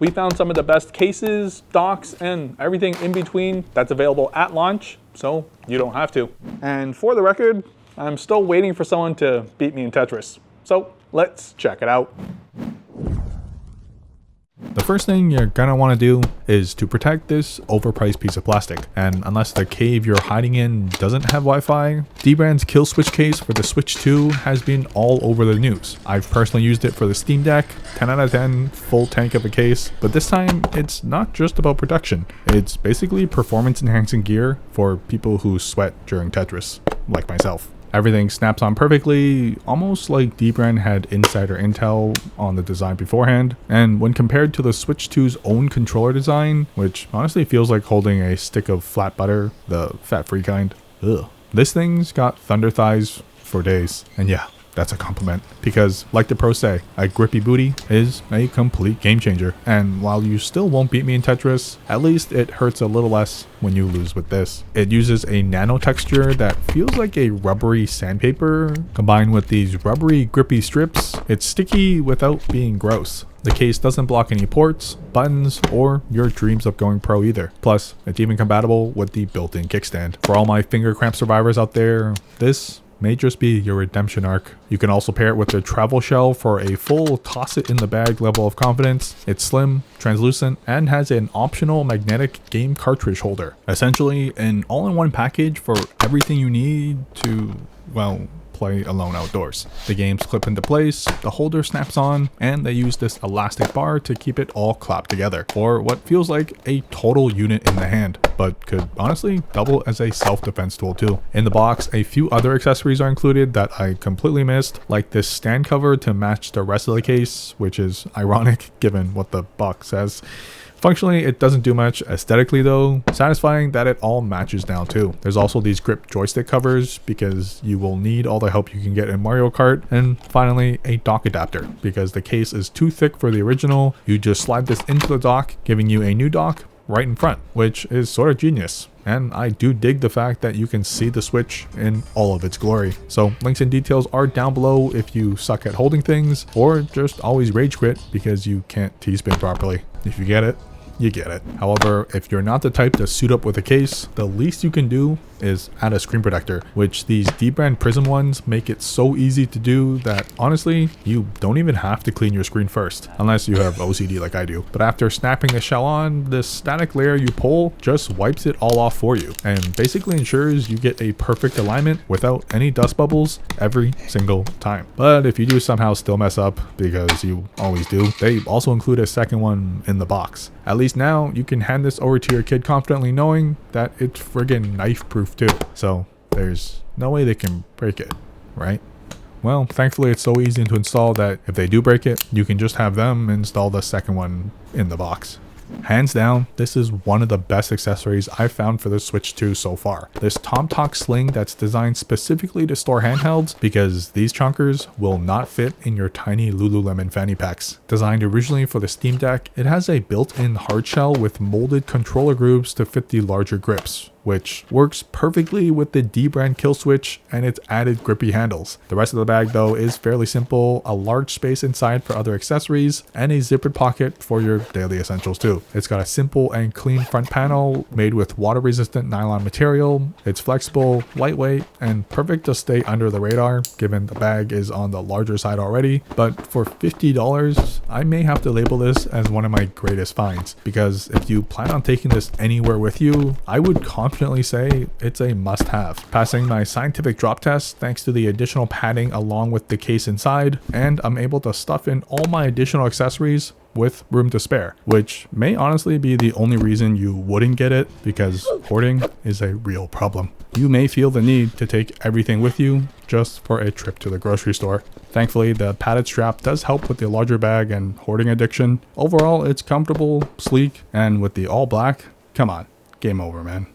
We found some of the best cases, docks, and everything in between that's available at launch, so you don't have to. And for the record, I'm still waiting for someone to beat me in Tetris. So let's check it out. The first thing you're gonna want to do is to protect this overpriced piece of plastic, and unless the cave you're hiding in doesn't have Wi-Fi, dbrand's Killswitch case for the Switch 2 has been all over the news. I've personally used it for the Steam Deck, 10 out of 10, full tank of a case, but this time it's not just about protection, it's basically performance enhancing gear for people who sweat during Tetris, like myself. Everything snaps on perfectly, almost like dbrand had insider intel on the design beforehand, and when compared to the Switch 2's own controller design, which honestly feels like holding a stick of flat butter, the fat-free kind, ugh. This thing's got thunder thighs for days, and yeah, that's a compliment, because like the pros say, a grippy booty is a complete game changer, and while you still won't beat me in Tetris, at least it hurts a little less when you lose with this. It uses a nano texture that feels like a rubbery sandpaper, combined with these rubbery grippy strips. It's sticky without being gross. The case doesn't block any ports, buttons, or your dreams of going pro either. Plus, it's even compatible with the built-in kickstand. For all my finger cramp survivors out there, this may just be your redemption arc. You can also pair it with the travel shell for a full toss it in the bag level of confidence. It's slim, translucent, and has an optional magnetic game cartridge holder. Essentially an all-in-one package for everything you need to, well, play alone outdoors. The games clip into place, the holder snaps on, and they use this elastic bar to keep it all clapped together for what feels like a total unit in the hand, but could honestly double as a self-defense tool too. In the box, a few other accessories are included that I completely missed, like this stand cover to match the rest of the case, which is ironic given what the box says. Functionally, it doesn't do much. Aesthetically though, satisfying that it all matches down too. There's also these grip joystick covers because you will need all the help you can get in Mario Kart. And finally, a dock adapter because the case is too thick for the original. You just slide this into the dock, giving you a new dock right in front, which is sort of genius. And I do dig the fact that you can see the Switch in all of its glory. So links and details are down below if you suck at holding things or just always rage quit because you can't T-spin properly. If you get it, you get it. However, if you're not the type to suit up with a case, the least you can do is add a screen protector, which these dbrand Prism ones make it so easy to do that honestly, you don't even have to clean your screen first, unless you have OCD like I do. But after snapping the shell on, this static layer you pull just wipes it all off for you, and basically ensures you get a perfect alignment without any dust bubbles every single time. But if you do somehow still mess up, because you always do, they also include a second one in the box. At least now you can hand this over to your kid confidently knowing that it's friggin' knife proof too. So there's no way they can break it, right? Well, thankfully it's so easy to install that if they do break it, you can just have them install the second one in the box. Hands down, this is one of the best accessories I've found for the Switch 2 so far. This tomtoc sling that's designed specifically to store handhelds because these chunkers will not fit in your tiny Lululemon fanny packs. Designed originally for the Steam Deck, it has a built-in hard shell with molded controller grooves to fit the larger grips, which works perfectly with the dbrand Killswitch and its added grippy handles. The rest of the bag though is fairly simple, a large space inside for other accessories, and a zippered pocket for your daily essentials too. It's got a simple and clean front panel made with water resistant nylon material. It's flexible, lightweight, and perfect to stay under the radar given the bag is on the larger side already. But for $50, I may have to label this as one of my greatest finds, because if you plan on taking this anywhere with you, I would confidently say it's a must-have. Passing my scientific drop test thanks to the additional padding along with the case inside, and I'm able to stuff in all my additional accessories with room to spare, which may honestly be the only reason you wouldn't get it, because hoarding is a real problem. You may feel the need to take everything with you just for a trip to the grocery store. Thankfully, the padded strap does help with the larger bag and hoarding addiction. Overall, it's comfortable, sleek, and with the all black, come on, game over, man.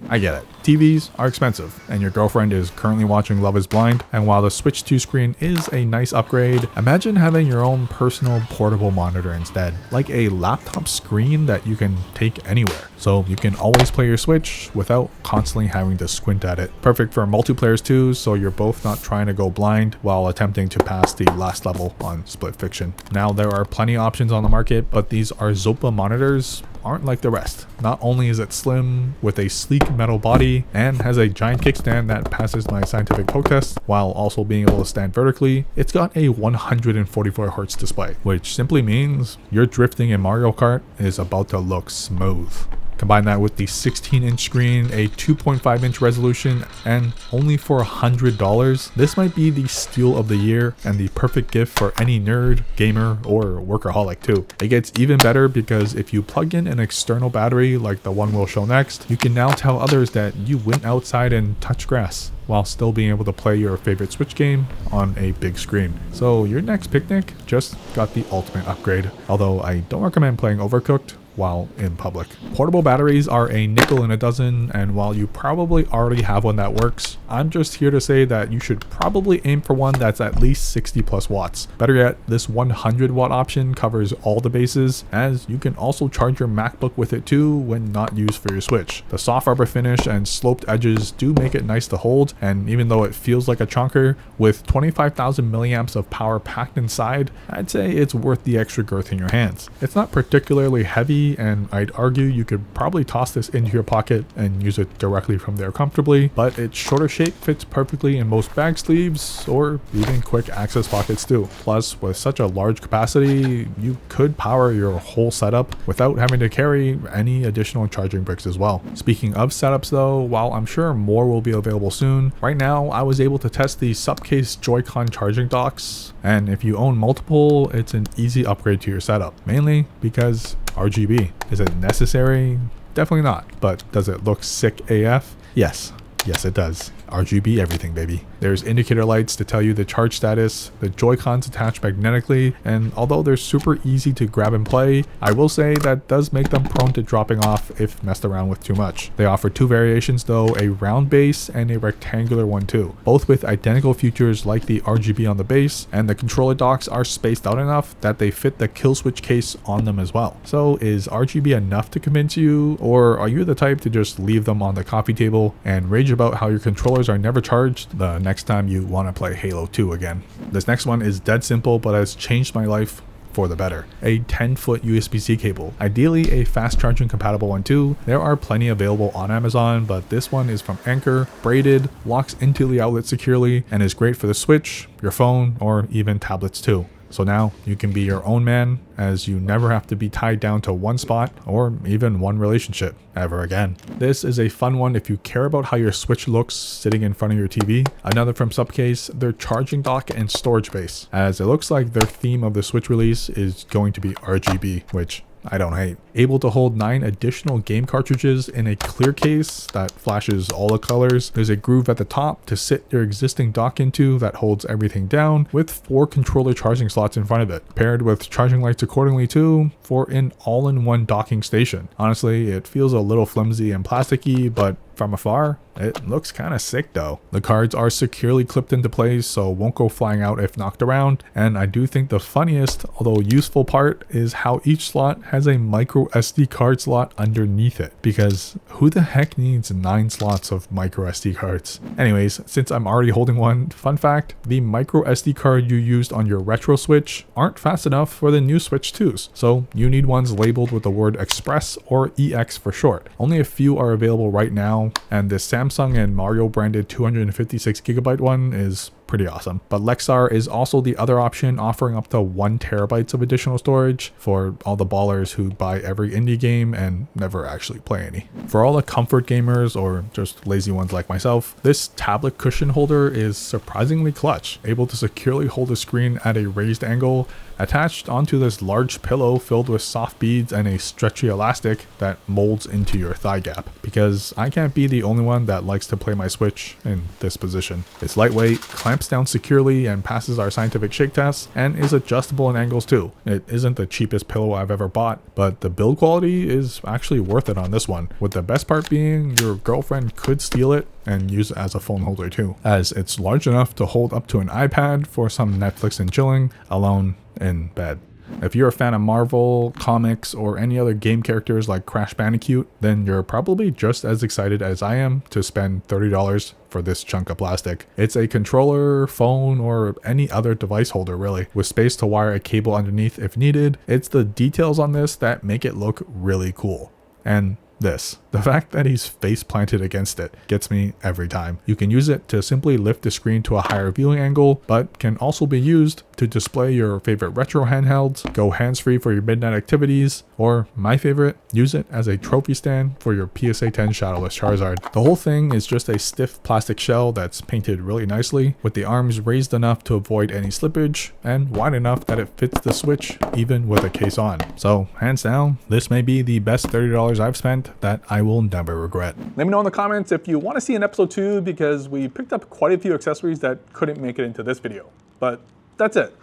I get it. TVs are expensive, and your girlfriend is currently watching Love is Blind, and while the Switch 2 screen is a nice upgrade, imagine having your own personal portable monitor instead, like a laptop screen that you can take anywhere, so you can always play your Switch without constantly having to squint at it. Perfect for multiplayers too, so you're both not trying to go blind while attempting to pass the last level on Split Fiction. Now, there are plenty of options on the market, but these Arzopa monitors aren't like the rest. Not only is it slim with a sleek metal body and has a giant kickstand that passes my scientific poke test while also being able to stand vertically, it's got a 144Hz display, which simply means your drifting in Mario Kart is about to look smooth. Combine that with the 16-inch screen, a 2.5-inch resolution, and only for $100, this might be the steal of the year and the perfect gift for any nerd, gamer, or workaholic too. It gets even better because if you plug in an external battery like the one we'll show next, you can now tell others that you went outside and touched grass while still being able to play your favorite Switch game on a big screen. So your next picnic just got the ultimate upgrade, although I don't recommend playing Overcooked while in public. Portable batteries are a nickel in a dozen, and while you probably already have one that works, I'm just here to say that you should probably aim for one that's at least 60 plus watts. Better yet, this 100 watt option covers all the bases, as you can also charge your MacBook with it too when not used for your Switch. The soft rubber finish and sloped edges do make it nice to hold, and even though it feels like a chunker, with 25,000 milliamps of power packed inside, I'd say it's worth the extra girth in your hands. It's not particularly heavy, and I'd argue you could probably toss this into your pocket and use it directly from there comfortably, but its shorter shape fits perfectly in most bag sleeves or even quick access pockets too. Plus, with such a large capacity, you could power your whole setup without having to carry any additional charging bricks as well. Speaking of setups though, while I'm sure more will be available soon, right now I was able to test the SUPCASE Joy-Con charging docks, and if you own multiple, it's an easy upgrade to your setup, mainly because RGB. Is it necessary? Definitely not. But does it look sick AF? Yes. Yes, it does. RGB everything, baby. There's indicator lights to tell you the charge status, the Joy-Cons attach magnetically, and although they're super easy to grab and play, I will say that does make them prone to dropping off if messed around with too much. They offer two variations though, a round base and a rectangular one too, both with identical features like the RGB on the base, and the controller docks are spaced out enough that they fit the Killswitch case on them as well. So is RGB enough to convince you, or are you the type to just leave them on the coffee table and rage about how your controllers are never charged the next time you want to play Halo 2 again? This next one is dead simple but has changed my life for the better. A 10-foot USB-C cable, ideally a fast charging compatible one too. There are plenty available on Amazon, but this one is from Anker, braided, locks into the outlet securely, and is great for the Switch, your phone, or even tablets too. So now you can be your own man, as you never have to be tied down to one spot or even one relationship ever again. This is a fun one if you care about how your Switch looks sitting in front of your TV. Another from SUPCASE, their charging dock and storage base, as it looks like their theme of the Switch release is going to be RGB, which I don't hate. Able to hold 9 additional game cartridges in a clear case that flashes all the colors. There's a groove at the top to sit your existing dock into that holds everything down, with 4 controller charging slots in front of it, paired with charging lights accordingly too, for an all-in-one docking station. Honestly, it feels a little flimsy and plasticky, but from afar, it looks kind of sick though. The cards are securely clipped into place, so won't go flying out if knocked around. And I do think the funniest, although useful part, is how each slot has a MicroSD card slot underneath it, because who the heck needs 9 slots of MicroSD cards? Anyways, since I'm already holding one, fun fact, the MicroSD card you used on your retro Switch aren't fast enough for the new Switch 2s, so you need ones labeled with the word Express or EX for short. Only a few are available right now, and this Samsung and Mario branded 256GB one is pretty awesome. But Lexar is also the other option, offering up to 1 terabyte of additional storage for all the ballers who buy every indie game and never actually play any. For all the comfort gamers or just lazy ones like myself, this tablet cushion holder is surprisingly clutch, able to securely hold the screen at a raised angle, attached onto this large pillow filled with soft beads and a stretchy elastic that molds into your thigh gap, because I can't be the only one that likes to play my Switch in this position. It's lightweight, clamps clamps down securely and passes our scientific shake tests, and is adjustable in angles too. It isn't the cheapest pillow I've ever bought, but the build quality is actually worth it on this one, with the best part being your girlfriend could steal it and use it as a phone holder too, as it's large enough to hold up to an iPad for some Netflix and chilling alone in bed. If you're a fan of Marvel, comics, or any other game characters like Crash Bandicoot, then you're probably just as excited as I am to spend $30 for this chunk of plastic. It's a controller, phone, or any other device holder really, with space to wire a cable underneath if needed. It's the details on this that make it look really cool. And the fact that he's face planted against it gets me every time. You can use it to simply lift the screen to a higher viewing angle, but can also be used to display your favorite retro handhelds, go hands-free for your midnight activities, or my favorite, use it as a trophy stand for your PSA 10 Shadowless Charizard. The whole thing is just a stiff plastic shell that's painted really nicely, with the arms raised enough to avoid any slippage, and wide enough that it fits the Switch even with a case on. So hands down, this may be the best $30 I've spent that I will never regret. Let me know in the comments if you want to see an episode 2, because we picked up quite a few accessories that couldn't make it into this video. But that's it.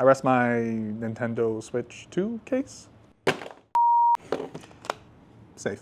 I rest my Nintendo Switch 2 case. Safe.